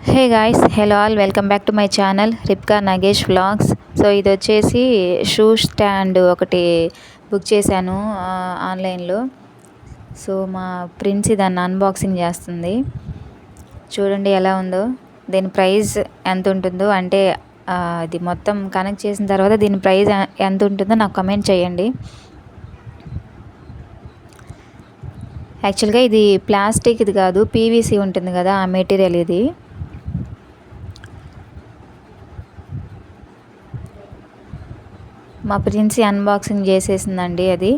Hey guys, hello all, welcome back to my channel Ripka Nagesh vlogs. So ఇది వచ్చేసి shoe stand ఒకటి book చేశాను ఆన్లైన్లో. సో మా ప్రిన్స్ దాన్ని అన్బాక్సింగ్ చేస్తుంది. చూడండి ఎలా ఉందో. దీని ప్రైస్ ఎంత ఉంటుందో, అంటే ఇది మొత్తం కనెక్ట్ చేసిన తర్వాత దీని ప్రైస్ ఎంత ఉంటుందో నాకు కమెంట్ చేయండి. యాక్చువల్గా ఇది ప్లాస్టిక్ ఇది కాదు, పీవీసీ ఉంటుంది కదా, ఆ మెటీరియల్ ఇది. మా ప్రిన్సీ అన్బాక్సింగ్ చేసేసిందండి అది.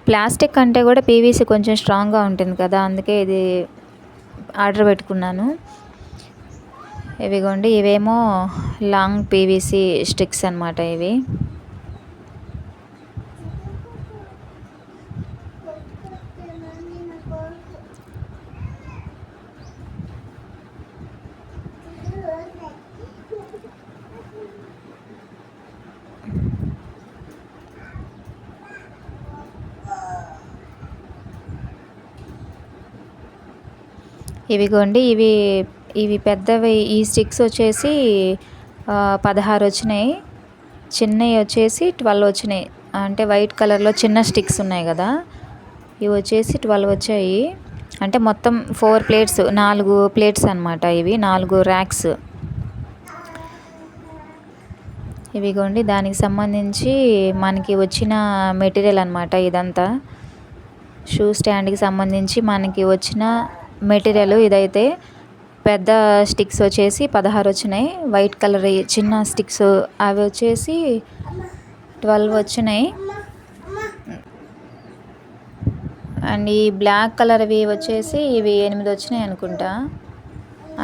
ప్లాస్టిక్ కంటే కూడా పీవీసీ కొంచెం స్ట్రాంగ్గా ఉంటుంది కదా, అందుకే ఇది ఆర్డర్ పెట్టుకున్నాను. ఇవిగోండి, ఇవేమో లాంగ్ పీవీసీ స్టిక్స్ అన్నమాట ఇవి. ఇవిగోండి, ఇవి పెద్దవి. ఈ స్టిక్స్ వచ్చేసి 16 వచ్చినాయి, చిన్నవి వచ్చేసి 12 వచ్చినాయి. అంటే వైట్ కలర్లో చిన్న స్టిక్స్ ఉన్నాయి కదా, ఇవి వచ్చేసి 12 వచ్చాయి. అంటే మొత్తం 4 ప్లేట్స్, 4 ప్లేట్స్ అనమాట. ఇవి 4 ర్యాక్స్. ఇవిగోండి, దానికి సంబంధించి మనకి వచ్చిన మెటీరియల్ అనమాట ఇదంతా. షూ స్టాండ్కి సంబంధించి మనకి వచ్చిన మెటీరియల్ ఇదైతే. పెద్ద స్టిక్స్ వచ్చేసి 16 వచ్చినాయి. వైట్ కలర్ చిన్న స్టిక్స్ అవి వచ్చేసి 12 వచ్చినాయి. అండ్ ఈ బ్లాక్ కలర్వి వచ్చేసి ఇవి 8 వచ్చినాయి అనుకుంటా.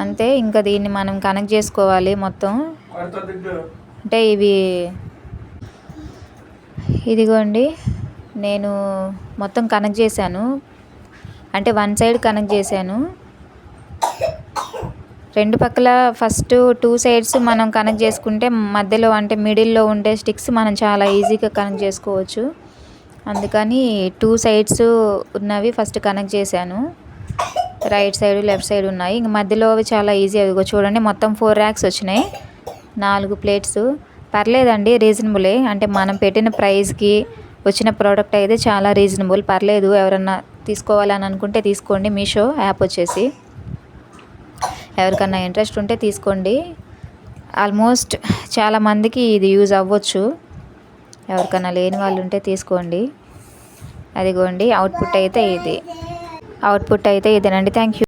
అంతే, ఇంకా దీన్ని మనం కనెక్ట్ చేసుకోవాలి మొత్తం. అంటే ఇదిగోండి, నేను మొత్తం కనెక్ట్ చేశాను. అంటే వన్ సైడ్ కనెక్ట్ చేశాను. రెండు పక్కల ఫస్ట్ 2 సైడ్స్ మనం కనెక్ట్ చేసుకుంటే మధ్యలో అంటే మిడిల్లో ఉండే స్టిక్స్ మనం చాలా ఈజీగా కనెక్ట్ చేసుకోవచ్చు. అందుకని 2 సైడ్స్ ఉన్నవి ఫస్ట్ కనెక్ట్ చేశాను. రైట్ సైడ్ లెఫ్ట్ సైడ్ ఉన్నాయి. ఇంక మధ్యలో అవి చాలా ఈజీ. అదిగో చూడండి, మొత్తం 4 ర్యాక్స్ వచ్చినాయి, 4 ప్లేట్స్. పర్లేదండి, రీజనబులే. అంటే మనం పెట్టిన ప్రైస్కి వచ్చిన ప్రోడక్ట్ అయితే చాలా రీజనబుల్, పర్లేదు. ఎవరన్నా తీసుకోవాలని అనుకుంటే తీసుకోండి. మీషో యాప్ వచ్చేసి ఎవరికన్నా ఇంట్రెస్ట్ ఉంటే తీసుకోండి. ఆల్మోస్ట్ చాలామందికి ఇది యూజ్ అవ్వచ్చు. ఎవరికన్నా లేని వాళ్ళు ఉంటే తీసుకోండి. అదిగోండి, అవుట్పుట్ అయితే ఇదేనండి. Thank you.